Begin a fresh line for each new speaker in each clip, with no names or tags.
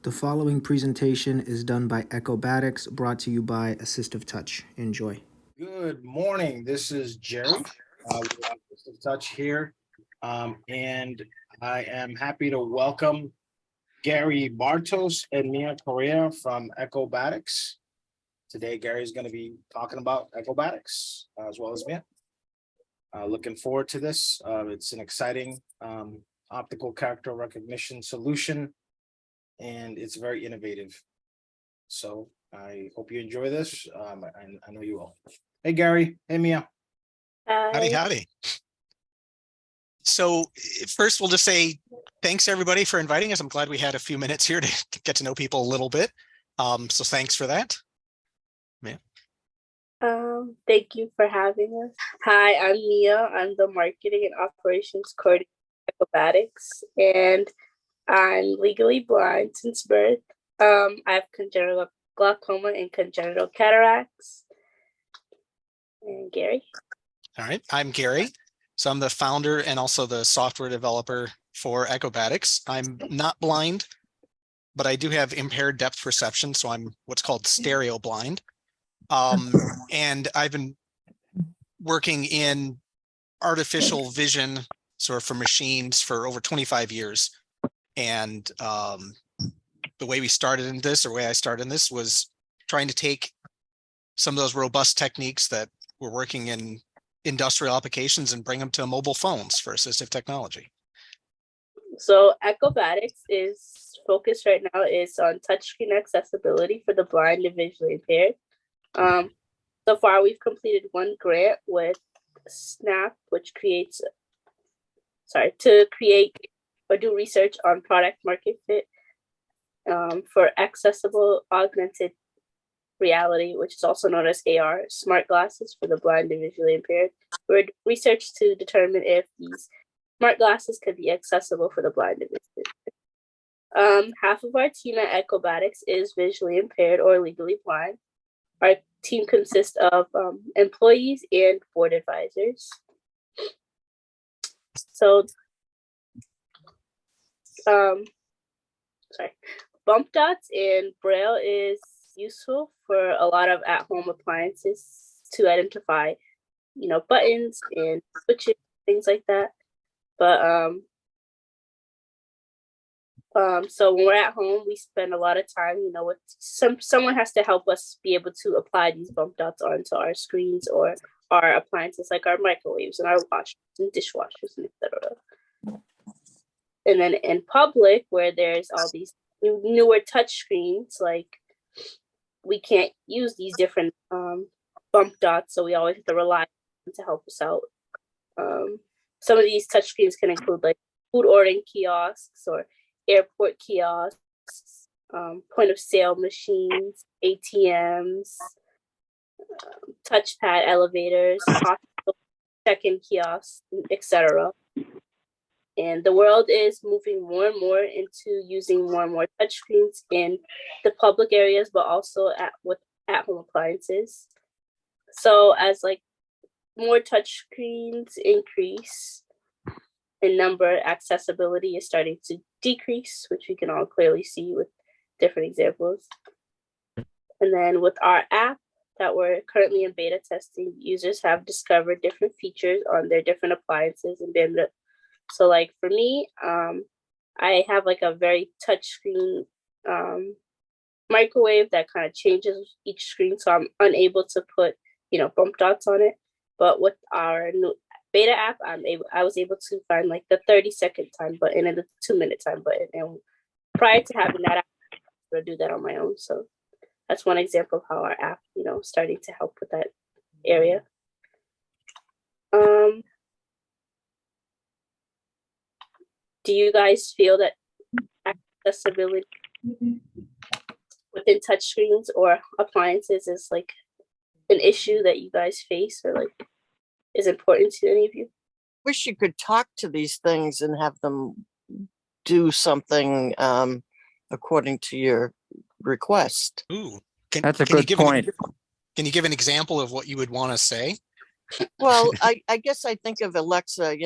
The following presentation is done by Echobatix, brought to you by Assistive Touch. Enjoy.
Good morning. This is Jerry with Assistive Touch here. And I am happy to welcome Garry Bartos and Mia Correa from Echobatix. Today, Gary is going to be talking about Echobatix as well as Mia. Looking forward to this. It's an exciting optical character recognition solution, and it's very innovative. So I hope you enjoy this. I know you will. Hey, Garry. Hey, Mia.
Howdy,
Hi.
howdy. So first we'll just say thanks everybody for inviting us. I'm glad we had a few minutes here to get to know people a little bit. So thanks for that. Yeah.
Thank you for having us. Hi, I'm Mia. I'm the marketing and operations coordinator at Echobatix, and I'm legally blind since birth. I have congenital glaucoma and congenital cataracts. And Garry?
All right, I'm Garry. So I'm the founder and also the software developer for Echobatix. I'm not blind, but I do have impaired depth perception. So I'm what's called stereo blind. And I've been working in artificial vision sort of for machines for over 25 years. And the way we started in this, or the way I started in this, was trying to take some of those robust techniques that we're working in industrial applications and bring them to mobile phones for assistive technology.
So Echobatix is focused right now is on touchscreen accessibility for the blind and visually impaired. So far, we've completed one grant with Snap, which to create or do research on product market fit for accessible augmented reality, which is also known as AR, smart glasses for the blind and visually impaired. We're doing research to determine if these smart glasses could be accessible for the blind and visually impaired. Half of our team at Echobatix is visually impaired or legally blind. Our team consists of employees and board advisors. So, bump dots and braille is useful for a lot of at-home appliances to identify, buttons and switches, things like that. But so when we're at home, we spend a lot of time, with someone has to help us be able to apply these bump dots onto our screens or our appliances, like our microwaves and our washers and dishwashers and etc. And then in public, where there's all these newer touch screens, like we can't use these different bump dots, so we always have to rely on them to help us out. Some of these touch screens can include like food ordering kiosks or airport kiosks, point of sale machines, ATMs, touchpad elevators, hospital check-in kiosks, etc. And the world is moving more and more into using more and more touchscreens in the public areas, but also with at-home appliances. So as like more touchscreens increase in number, accessibility is starting to decrease, which we can all clearly see with different examples. And then with our app that we're currently in beta testing, users have discovered different features on their different appliances and been able to. So like for me, I have like a very touchscreen microwave that kind of changes each screen. So I'm unable to put, bump dots on it. But with our new beta app, I was able to find like the 30-second time button and the 2-minute time button. And prior to having that, I would do that on my own. So that's one example of how our app, starting to help with that area. Do you guys feel that accessibility within touchscreens or appliances is like an issue that you guys face or like is important to any of you?
Wish you could talk to these things and have them do something according to your request.
Ooh,
That's a good point.
Can you give an example of what you would want to say?
Well, I guess I think of Alexa,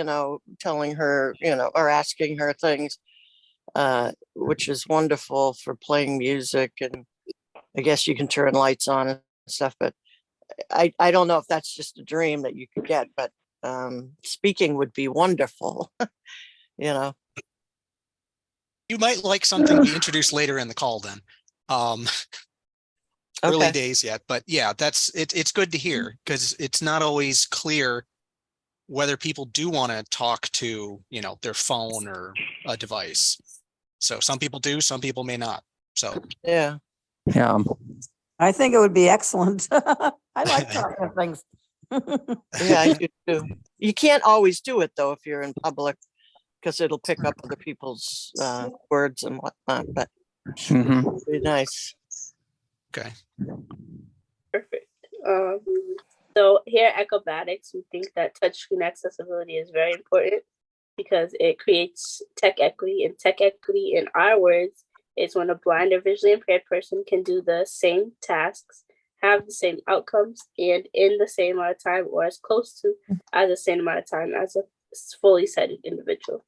telling her, or asking her things. which is wonderful for playing music, and I guess you can turn lights on and stuff, but I don't know if that's just a dream that you could get, but speaking would be wonderful. You know,
You might like something we introduce later in the call then. Early
okay.
days yet, but yeah, it's good to hear because it's not always clear whether people do want to talk to, you know, their phone or a device. So some people do, some people may not. So
Yeah.
Yeah.
I think it would be excellent. I like talking to things.
Yeah, I do too. You can't always do it though if you're in public, because it'll pick up other people's words and whatnot, but
Mhm.
it'd be nice.
okay.
Perfect. So here at Echobatix, we think that touchscreen accessibility is very important because it creates tech equity, and tech equity, in our words, is when a blind or visually impaired person can do the same tasks, have the same outcomes, and in the same amount of time, or as close to as the same amount of time as a fully sighted individual.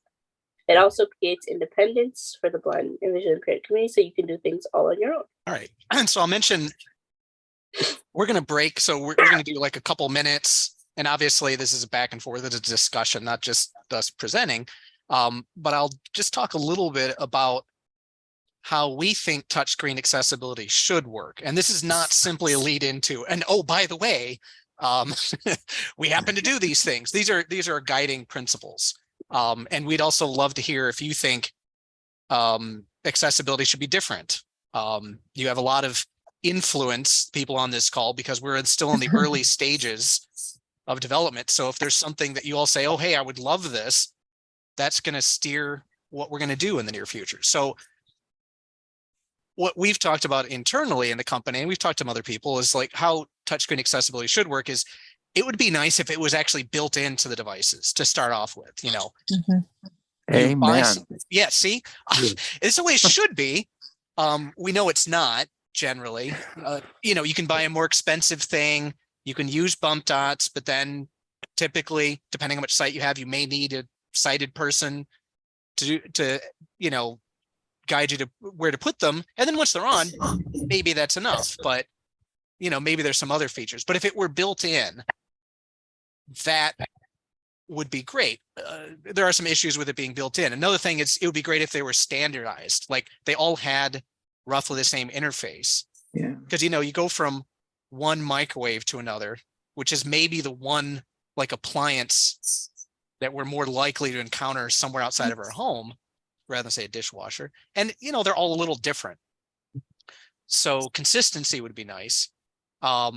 It also creates independence for the blind and visually impaired community, so you can do things all on your own.
All right. And so I'll mention we're going to break. So we're going to do like a couple minutes. And obviously this is a back and forth, it's a discussion, not just us presenting. But I'll just talk a little bit about how we think touchscreen accessibility should work. And this is not simply a lead into, and oh, by the way, we happen to do these things. These are guiding principles. And we'd also love to hear if you think accessibility should be different. You have a lot of influence, people on this call, because we're still in the early stages of development. So if there's something that you all say, oh, hey, I would love this, that's going to steer what we're going to do in the near future. So what we've talked about internally in the company, and we've talked to other people, is like how touchscreen accessibility should work is it would be nice if it was actually built into the devices to start off with, you know. You buy
Amen.
yeah, see, it's the way it should be. We know it's not generally. You know, you can buy a more expensive thing. You can use bump dots, but then typically, depending on which site you have, you may need a sighted person to you know, guide you to where to put them. And then once they're on, maybe that's enough. But you know, maybe there's some other features. But if it were built in, that would be great. There are some issues with it being built in. Another thing is it would be great if they were standardized, like they all had roughly the same interface.
Yeah.
Because, you know, you go from one microwave to another, which is maybe the one like appliance that we're more likely to encounter somewhere outside of our home rather than say a dishwasher. And, you know, they're all a little different. So consistency would be nice. Now,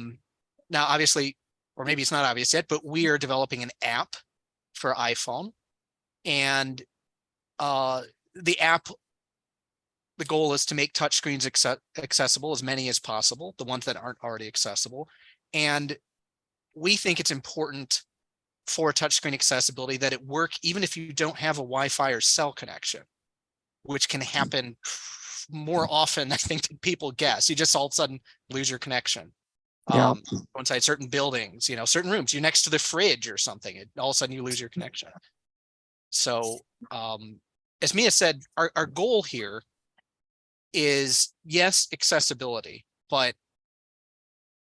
obviously, or maybe it's not obvious yet, but we are developing an app for iPhone, and the app, the goal is to make touchscreens accessible, as many as possible, the ones that aren't already accessible. And we think it's important for touchscreen accessibility that it work even if you don't have a Wi-Fi or cell connection, which can happen more often, I think, than people guess. You just all of a sudden lose your connection.
Yeah.
Inside certain buildings, you know, certain rooms, you're next to the fridge or something, all of a sudden you lose your connection. So as Mia said, our goal here is, yes, accessibility, but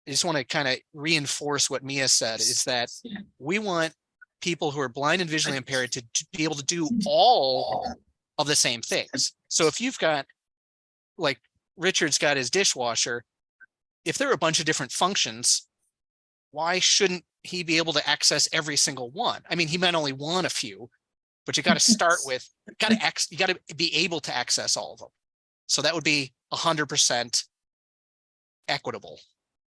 I just want to kind of reinforce what Mia said, is that we want people who are blind and visually impaired to be able to do all of the same things. So if you've got, like Richard's got his dishwasher, if there are a bunch of different functions, why shouldn't he be able to access every single one? I mean, he might only want a few, but you got to start with, you got to be able to access all of them. So that would be 100% equitable.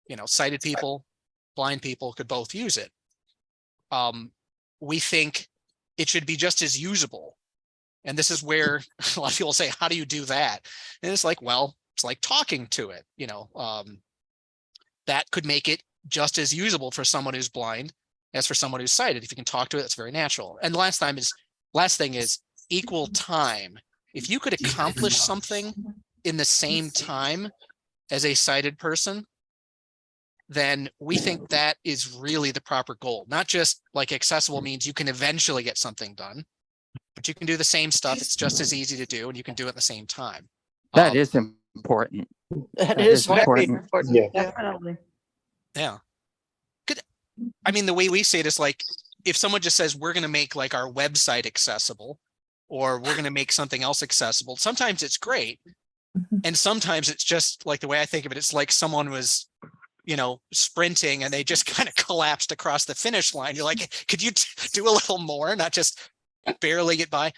You know, sighted people, blind people could both use it. We think it should be just as usable. And this is where a lot of people say, how do you do that? And it's like, well, it's like talking to it, you know, that could make it just as usable for someone who's blind as for someone who's sighted. If you can talk to it, that's very natural. And the last thing is equal time. If you could accomplish something in the same time as a sighted person, then we think that is really the proper goal. Not just like accessible means you can eventually get something done, but you can do the same stuff. It's just as easy to do, and you can do it at the same time.
That is important.
That
That
is
is
very
important.
important.
Yeah.
Yeah.
Definitely.
Yeah. I mean, the way we say it is like, if someone just says, we're going to make like our website accessible, or we're going to make something else accessible, sometimes it's great.
Mhm.
And sometimes it's just like, the way I think of it, it's like someone was, sprinting and they just kind of collapsed across the finish line. You're like, could you do a little more, not just barely get by?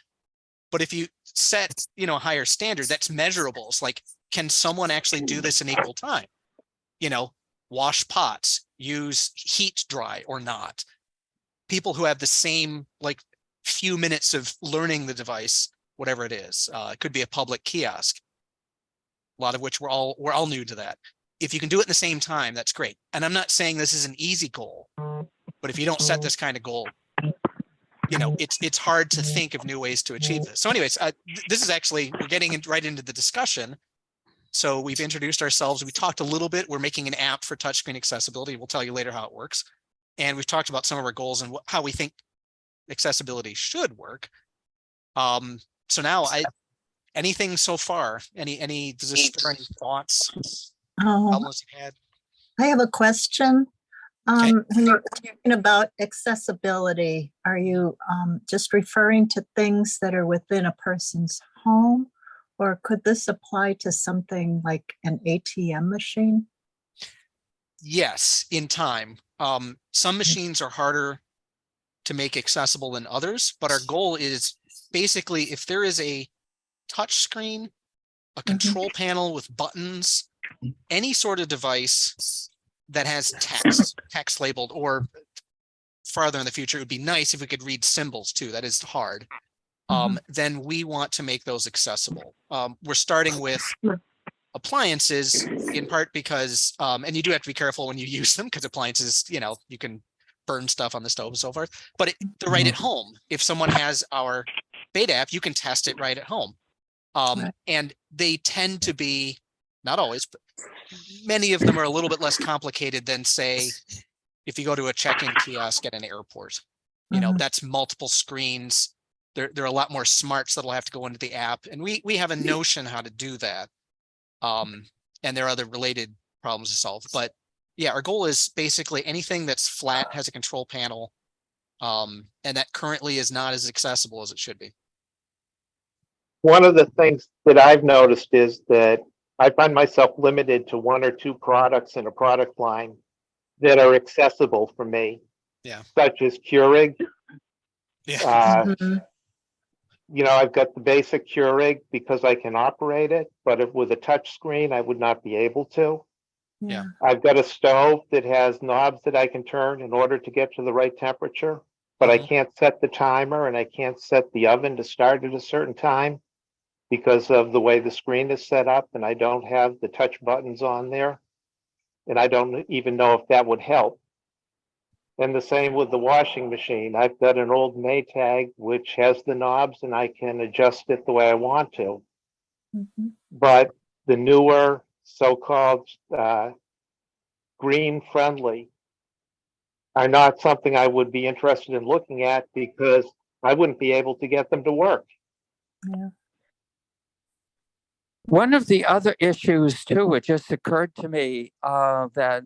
But if you set, a higher standard that's measurable, it's like, can someone actually do this in equal time? Wash pots, use heat dry or not. People who have the same like few minutes of learning the device, whatever it is, it could be a public kiosk, a lot of which we're all new to that. If you can do it in the same time, that's great. And I'm not saying this is an easy goal, but if you don't set this kind of goal, it's hard to think of new ways to achieve this. So anyways, this is actually, we're getting right into the discussion. So we've introduced ourselves. We talked a little bit. We're making an app for touchscreen accessibility. We'll tell you later how it works. And we've talked about some of our goals and how we think accessibility should work. So now anything so far, does this stir any thoughts, problems you've had?
I have a question.
Okay.
When you're talking about accessibility, are you just referring to things that are within a person's home? Or could this apply to something like an ATM machine?
Yes, in time. Some machines are harder to make accessible than others, but our goal is basically, if there is a touch screen, a control panel with buttons, any sort of device that has text labeled, or farther in the future, it would be nice if we could read symbols too. That is hard. Then we want to make those accessible. We're starting with appliances in part because, and you do have to be careful when you use them, because appliances, you can burn stuff on the stove and so forth, but they're right at home. If someone has our beta app, you can test it right at home. And they tend to be, not always, but many of them are a little bit less complicated than, say, if you go to a check-in kiosk at an airport, that's multiple screens. There are a lot more smarts that'll have to go into the app, and we have a notion how to do that. And there are other related problems to solve, but yeah, our goal is basically anything that's flat, has a control panel, and that currently is not as accessible as it should be.
One of the things that I've noticed is that I find myself limited to one or two products in a product line that are accessible for me.
Yeah.
Such as Keurig.
Yeah.
I've got the basic Keurig because I can operate it, but if with a touch screen, I would not be able to.
Yeah.
I've got a stove that has knobs that I can turn in order to get to the right temperature, but I can't set the timer, and I can't set the oven to start at a certain time because of the way the screen is set up, and I don't have the touch buttons on there. And I don't even know if that would help. And the same with the washing machine. I've got an old Maytag which has the knobs, and I can adjust it the way I want to. But the newer so-called green friendly are not something I would be interested in looking at, because I wouldn't be able to get them to work.
One of the other issues too, it just occurred to me that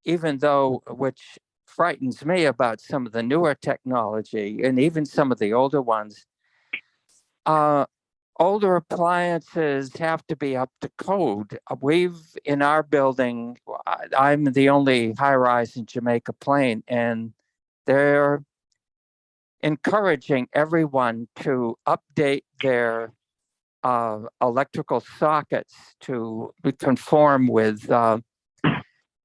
even though, which frightens me about some of the newer technology and even some of the older ones, older appliances have to be up to code. In our building, I'm the only high-rise in Jamaica Plain, and they're encouraging everyone to update their electrical sockets to conform with,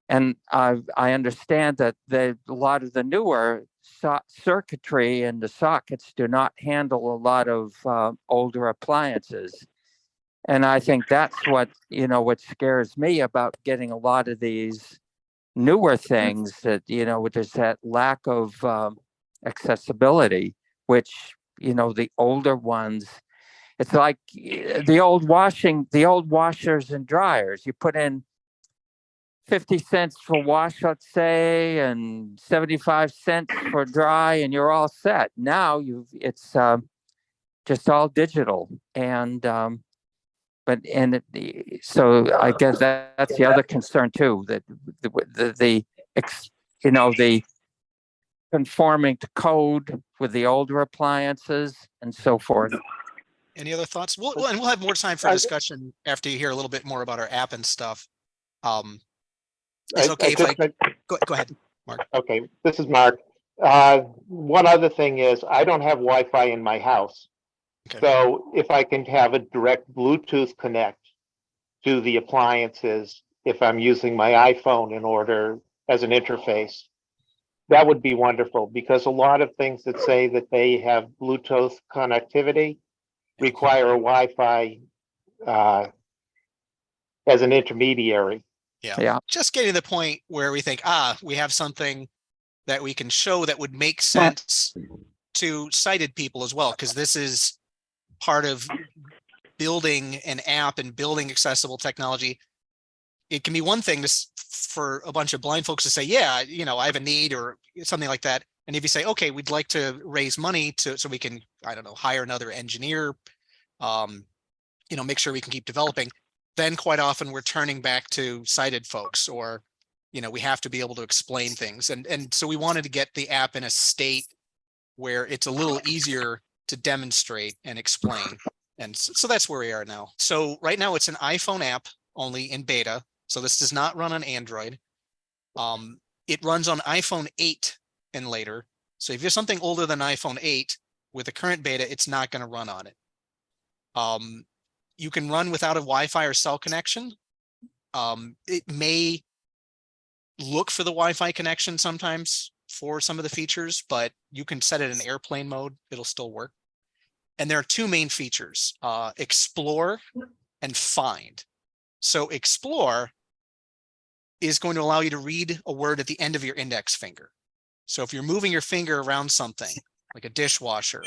and I understand that a lot of the newer circuitry and the sockets do not handle a lot of older appliances. And I think that's what scares me about getting a lot of these newer things, that, there's that lack of accessibility, which, the older ones, it's like the old washers and dryers. You put in 50 cents for wash, let's say, and 75 cents for dry, and you're all set. Now it's just all digital. And so I guess that's the other concern too, that the conforming to code with the older appliances and so forth.
Any other thoughts? And we'll have more time for discussion after you hear a little bit more about our app and stuff. Is it okay if I go ahead, Mark?
Okay, this is Mark. One other thing is I don't have Wi-Fi in my house.
Okay.
So if I can have a direct Bluetooth connect to the appliances, if I'm using my iPhone in order as an interface, that would be wonderful, because a lot of things that say that they have Bluetooth connectivity require a Wi-Fi as an intermediary.
Yeah. Just getting to the point where we think, we have something that we can show that would make sense to sighted people as well, because this is part of building an app and building accessible technology. It can be one thing for a bunch of blind folks to say, yeah, I have a need or something like that. And if you say, okay, we'd like to raise money so we can, I don't know, hire another engineer, make sure we can keep developing, then quite often we're turning back to sighted folks, or, we have to be able to explain things. And so we wanted to get the app in a state where it's a little easier to demonstrate and explain. And so that's where we are now. So right now it's an iPhone app only in beta. So this does not run on Android. It runs on iPhone 8 and later. So if you're something older than iPhone 8 with the current beta, it's not going to run on it. You can run without a Wi-Fi or cell connection. It may look for the Wi-Fi connection sometimes for some of the features, but you can set it in airplane mode. It'll still work. And there are two main features, Explore and Find. So Explore is going to allow you to read a word at the end of your index finger. So if you're moving your finger around something like a dishwasher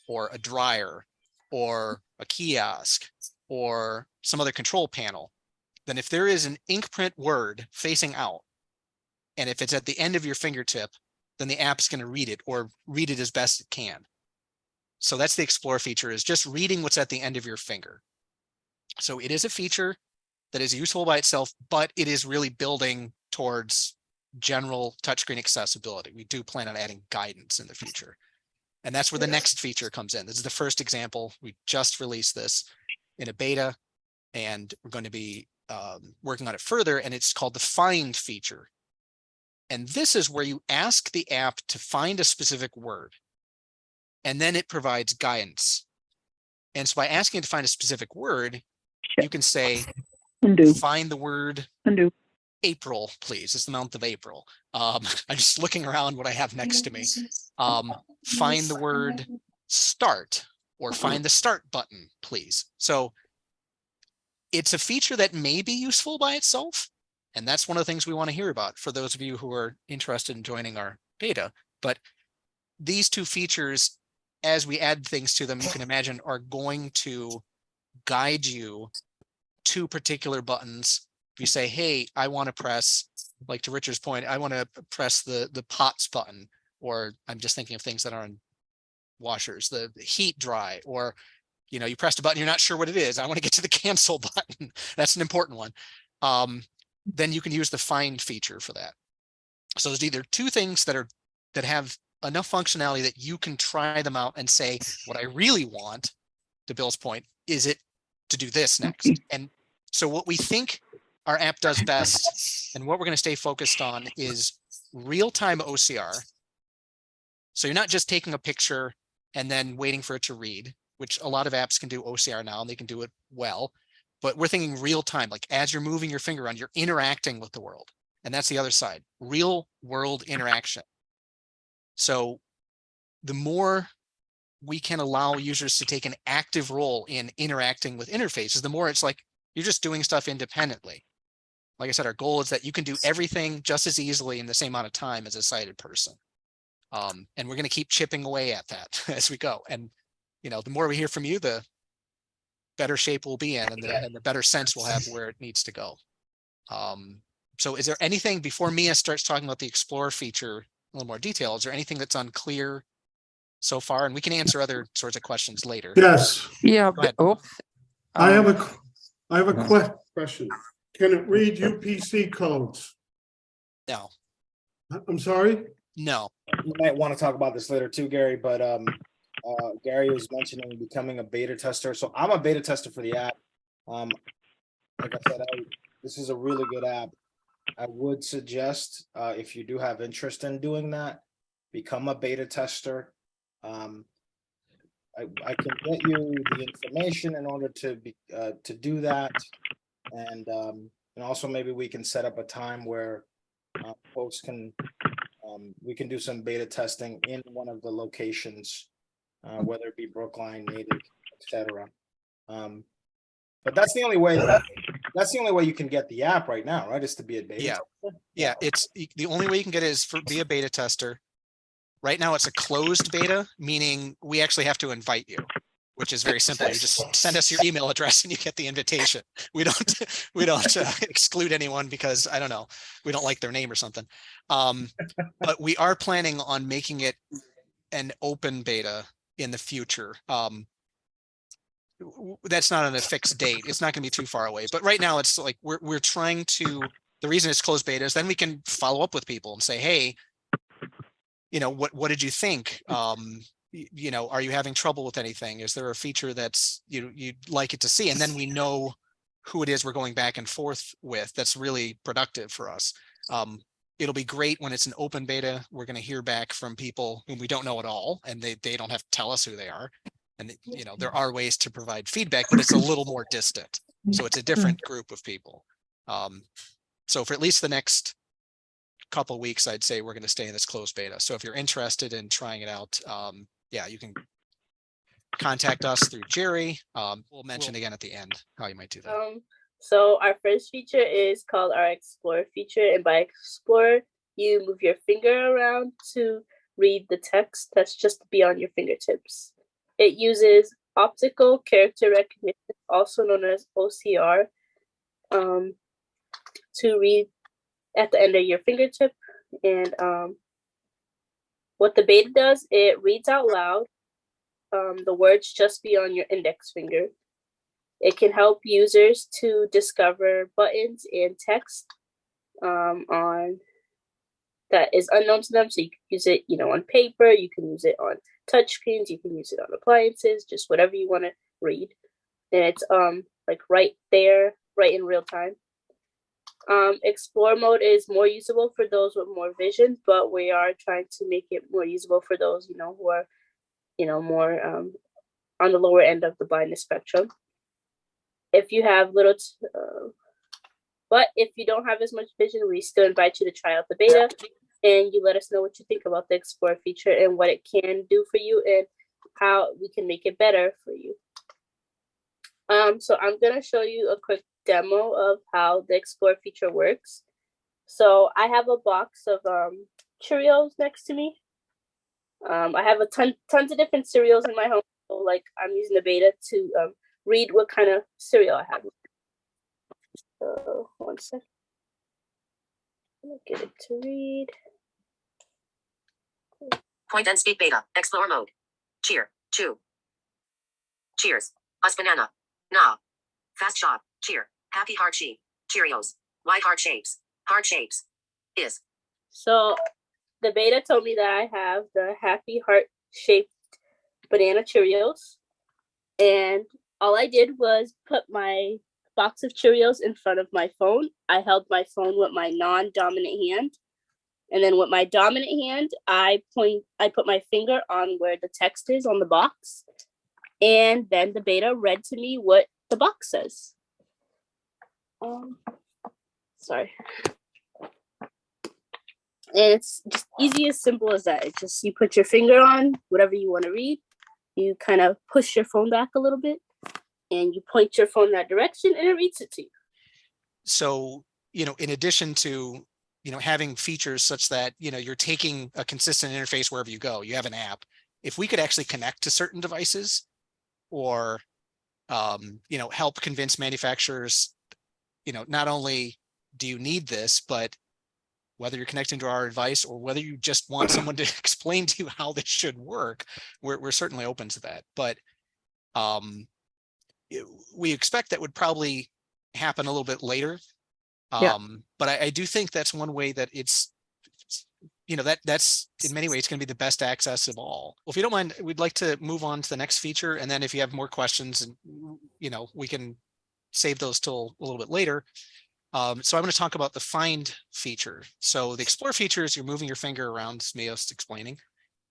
or a dryer or a kiosk or some other control panel, then if there is an ink print word facing out, and if it's at the end of your fingertip, then the app's going to read it, or read it as best it can. So that's the Explore feature, is just reading what's at the end of your finger. So it is a feature that is useful by itself, but it is really building towards general touchscreen accessibility. We do plan on adding guidance in the future. And that's where the next feature comes in. This is the first example. We just released this in a beta, and we're going to be working on it further, and it's called the Find feature. And this is where you ask the app to find a specific word, and then it provides guidance. And so by asking it to find a specific word, you can say, find the word April, please. It's the month of April. I'm just looking around what I have next to me. Find the word start, or find the start button, please. So it's a feature that may be useful by itself. And that's one of the things we want to hear about for those of you who are interested in joining our beta. But these two features, as we add things to them, you can imagine are going to guide you to particular buttons. If you say, hey, I want to press, like to Richard's point, I want to press the pots button, or I'm just thinking of things that are on washers, the heat dry, or you pressed a button, you're not sure what it is. I want to get to the cancel button. That's an important one. Then you can use the Find feature for that. So there's either two things that have enough functionality that you can try them out and say, what I really want, to Bill's point, is it to do this next. And so what we think our app does best, and what we're going to stay focused on, is real-time OCR. So you're not just taking a picture and then waiting for it to read, which a lot of apps can do OCR now, and they can do it well. But we're thinking real time, like as you're moving your finger around, you're interacting with the world. And that's the other side, real world interaction. So the more we can allow users to take an active role in interacting with interfaces, the more it's like you're just doing stuff independently. Like I said, our goal is that you can do everything just as easily in the same amount of time as a sighted person. And we're going to keep chipping away at that as we go. And the more we hear from you, the better shape we'll be in, and the better sense we'll have where it needs to go. So is there anything, before Mia starts talking about the Explore feature in a little more detail, is there anything that's unclear so far, and we can answer other sorts of questions later.
Yes,
Yeah,
Go ahead.
oops.
I have
Um,
a question. Can it read UPC codes?
No,
I'm sorry?
no.
You might want to talk about this later too, Gary, but Gary was mentioning becoming a beta tester. So I'm a beta tester for the app. Like I said, this is a really good app. I would suggest if you do have interest in doing that, become a beta tester. I can get you the information in order to do that, and also maybe we can set up a time where folks can we can do some beta testing in one of the locations, whether it be Brookline, Natick, etc. But that's the only way. That's the only way you can get the app right now, right? Is to be a beta.
Yeah.
tester?
Yeah, it's the only way you can get it is be a beta tester. Right now it's a closed beta, meaning we actually have to invite you, which is very simple. You just send us your email address and you get the invitation. We don't exclude anyone because I don't know, we don't like their name or something. But we are planning on making it an open beta in the future. That's not on a fixed date. It's not going to be too far away. But right now it's like we're trying to. The reason it's closed beta is then we can follow up with people and say, hey, what did you think? Are you having trouble with anything? Is there a feature that's you'd like it to see? And then we know who it is we're going back and forth with. That's really productive for us. It'll be great when it's an open beta. We're going to hear back from people whom we don't know at all, and they don't have to tell us who they are. And there are ways to provide feedback, but it's a little more distant. So it's a different group of people. So for at least the next couple of weeks, I'd say we're going to stay in this closed beta. So if you're interested in trying it out, you can contact us through Jerry. We'll mention again at the end how you might do that.
So our first feature is called our Explorer feature, and by Explorer, you move your finger around to read the text that's just beyond your fingertips. It uses optical character recognition, also known as OCR, to read at the end of your fingertip. And what the beta does, it reads out loud the words just beyond your index finger. It can help users to discover buttons and text on that is unknown to them. So you can use it, on paper, you can use it on touchscreens, you can use it on appliances, just whatever you want to read. And it's like right there, right in real time. Explore mode is more usable for those with more vision, but we are trying to make it more usable for those, who are, more on the lower end of the blindness spectrum. If you have but if you don't have as much vision, we still invite you to try out the beta, and you let us know what you think about the Explore feature and what it can do for you and how we can make it better for you. So I'm gonna show you a quick demo of how the Explore feature works. So I have a box of Cheerios next to me. I have tons of different cereals in my home. So like I'm using the beta to read what kind of cereal I have. So 1 second. I'll get it to read.
Point and speak beta. Explore mode. Cheer. Chew. Cheers. Us banana. Nah. Fast shop. Cheer. Happy heart sheep. Cheerios. White heart shapes. Heart shapes. Is.
So the beta told me that I have the happy heart shaped banana Cheerios. And all I did was put my box of Cheerios in front of my phone. I held my phone with my non-dominant hand. And then with my dominant hand, I put my finger on where the text is on the box. And then the beta read to me what the box says. Sorry. And it's just easy, as simple as that. It's just you put your finger on whatever you want to read. You kind of push your phone back a little bit and you point your phone that direction and it reads it to you.
So, in addition to, having features such that, you're taking a consistent interface wherever you go, you have an app. If we could actually connect to certain devices or, help convince manufacturers, not only do you need this, but whether you're connecting to our advice or whether you just want someone to explain to you how this should work, we're certainly open to that. But we expect that would probably happen a little bit later.
Yeah.
But I do think that's one way that it's, that's in many ways going to be the best access of all. Well, if you don't mind, we'd like to move on to the next feature. And then if you have more questions, and we can save those till a little bit later. So I'm going to talk about the find feature. So the explore feature is you're moving your finger around, as Mia's explaining,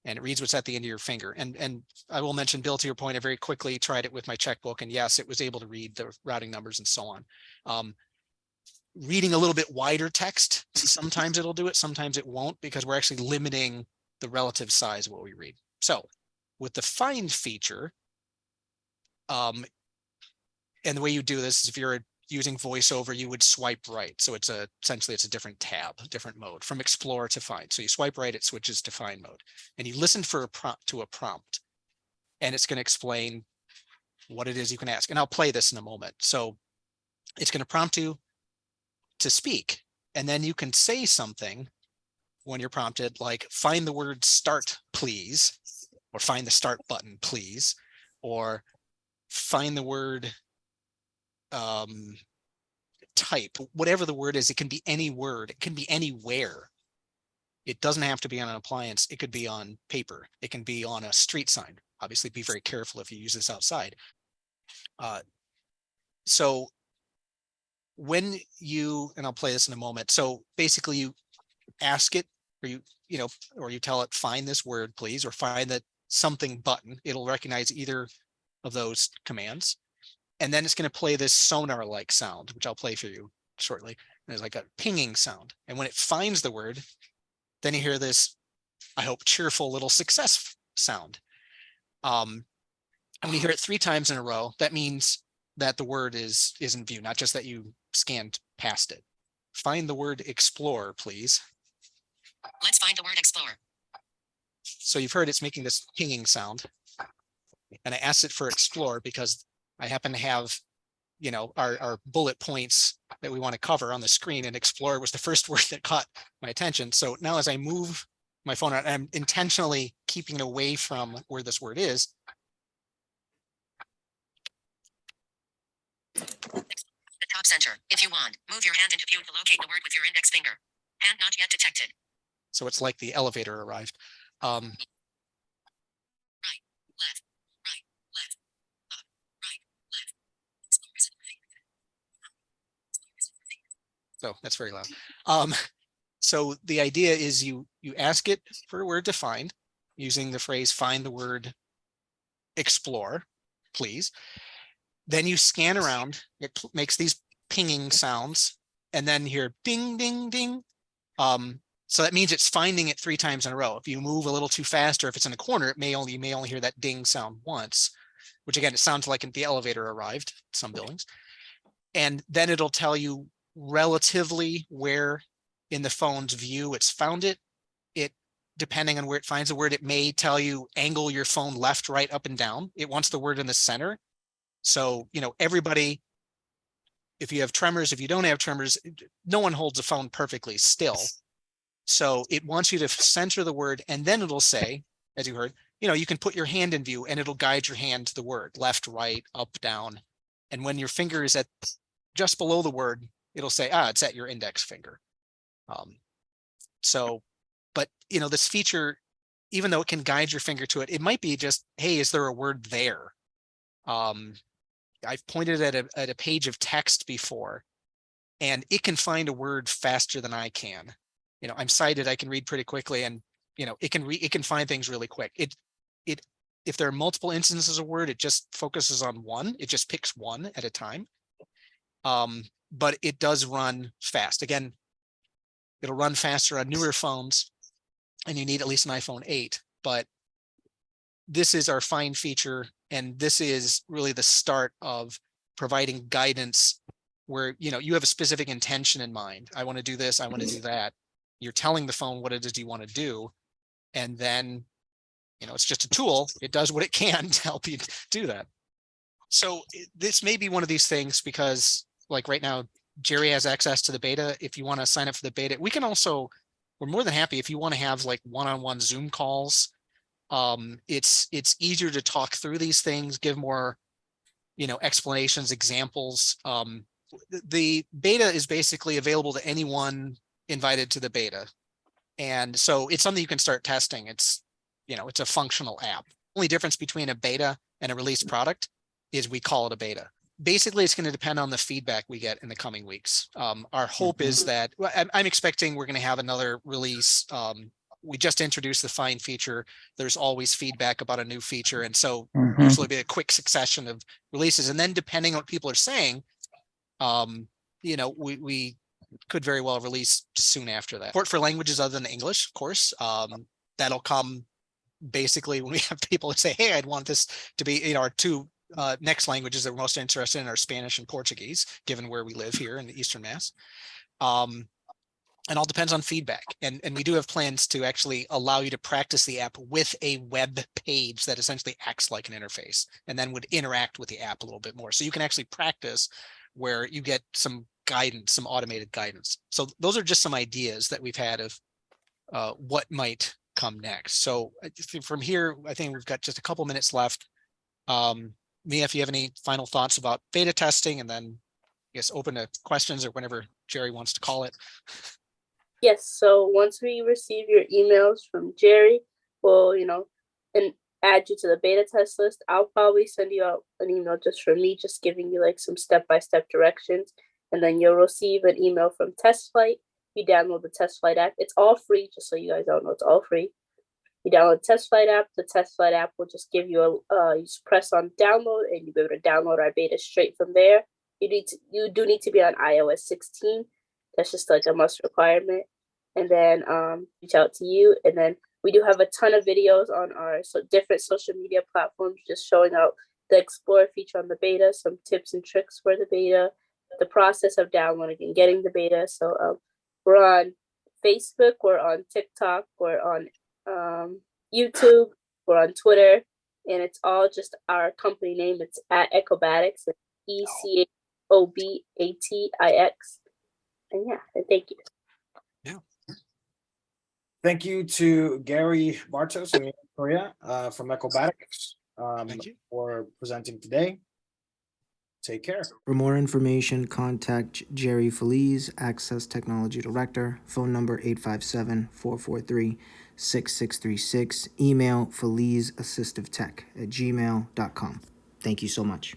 and it reads what's at the end of your finger. And I will mention, Bill, to your point, I very quickly tried it with my checkbook, and yes, it was able to read the routing numbers and so on. Reading a little bit wider text, sometimes it'll do it, sometimes it won't, because we're actually limiting the relative size of what we read. So with the find feature, and the way you do this is if you're using VoiceOver, you would swipe right. So essentially it's a different tab, different mode from explore to find. So you swipe right, it switches to find mode, and you listen for a prompt, and it's going to explain what it is you can ask. And I'll play this in a moment. So it's going to prompt you to speak, and then you can say something when you're prompted, like find the word start, please, or find the start button, please, or find the word type, whatever the word is. It can be any word, it can be anywhere. It doesn't have to be on an appliance. It could be on paper. It can be on a street sign. Obviously, be very careful if you use this outside. So when you, and I'll play this in a moment. So basically you ask it, or you tell it, find this word, please, or find that something button. It'll recognize either of those commands. And then it's going to play this sonar-like sound, which I'll play for you shortly. There's like a pinging sound. And when it finds the word, then you hear this, I hope, cheerful little success sound. And when you hear it 3 times in a row, that means that the word is in view, not just that you scanned past it. Find the word explore, please.
Let's find the word explore.
So you've heard it's making this pinging sound. And I asked it for explore because I happen to have, our bullet points that we want to cover on the screen, and explore was the first word that caught my attention. So now as I move my phone around, I'm intentionally keeping it away from where this word is.
The top center. If you want, move your hand into view to locate the word with your index finger. Hand not yet detected.
So it's like the elevator arrived.
Right, left, right, left, up, right, left.
So that's very loud. So the idea is you ask it for a word to find using the phrase find the word explore, please. Then you scan around, it makes these pinging sounds, and then you hear ding, ding, ding. So that means it's finding it 3 times in a row. If you move a little too fast, or if it's in a corner, you may only hear that ding sound once, which again, it sounds like the elevator arrived at some buildings. And then it'll tell you relatively where in the phone's view it's found it. Depending on where it finds the word, it may tell you angle your phone left, right, up, and down. It wants the word in the center. So, everybody, if you have tremors, if you don't have tremors, no one holds a phone perfectly still. So it wants you to center the word, and then it'll say, as you heard, you can put your hand in view and it'll guide your hand to the word, left, right, up, down. And when your finger is at just below the word, it'll say, it's at your index finger. But this feature, even though it can guide your finger to it, it might be just, hey, is there a word there? I've pointed at a page of text before, and it can find a word faster than I can. I'm sighted, I can read pretty quickly, and it can find things really quick. If there are multiple instances of word, it just focuses on one. It just picks one at a time. But it does run fast. Again, it'll run faster on newer phones, and you need at least an iPhone 8. But this is our find feature, and this is really the start of providing guidance where you have a specific intention in mind. I want to do this, I want to do that. You're telling the phone what it is you want to do, and then it's just a tool. It does what it can to help you do that. So this may be one of these things, because like right now, Jerry has access to the beta. If you want to sign up for the beta, we can also, we're more than happy if you want to have like one-on-one Zoom calls. It's easier to talk through these things, give more, explanations, examples. The beta is basically available to anyone invited to the beta. And so it's something you can start testing. It's a functional app. Only difference between a beta and a released product is we call it a beta. Basically, it's going to depend on the feedback we get in the coming weeks. Our hope is that I'm expecting we're going to have another release. We just introduced the find feature. There's always feedback about a new feature. And so usually be a quick succession of releases. And then depending on what people are saying, we could very well release soon after that. Support for languages other than English, of course. That'll come basically when we have people that say, hey, I'd want this to be, our two next languages that we're most interested in are Spanish and Portuguese, given where we live here in the Eastern Mass. And all depends on feedback. And we do have plans to actually allow you to practice the app with a web page that essentially acts like an interface and then would interact with the app a little bit more. So you can actually practice where you get some guidance, some automated guidance. So those are just some ideas that we've had of what might come next. So from here, I think we've got just a couple minutes left. Mia, if you have any final thoughts about beta testing, and then I guess open to questions or whenever Jerry wants to call it.
Yes, so once we receive your emails from Jerry, we'll, and add you to the beta test list. I'll probably send you out an email just for me, just giving you like some step-by-step directions. And then you'll receive an email from Test Flight. You download the Test Flight app. It's all free, just so you guys don't know, it's all free. You download the Test Flight app. The Test Flight app will just give you you just press on download and you'll be able to download our beta straight from there. You do need to be on iOS 16. That's just like a must requirement. And then reach out to you. And then we do have a ton of videos on our different social media platforms, just showing out the Explore feature on the beta, some tips and tricks for the beta, the process of downloading and getting the beta. So we're on Facebook, we're on TikTok, we're on YouTube, we're on Twitter, and it's all just our company name. It's at Echobatix, ECHOBATIX. And yeah, and thank you.
Thank you to Garry Bartos and Maria from Echobatix for presenting today. Take care.
For more information, contact Jerry Feliz, Access Technology Director, phone number 857-443-6636, email felizassistivetech@gmail.com. Thank you so much.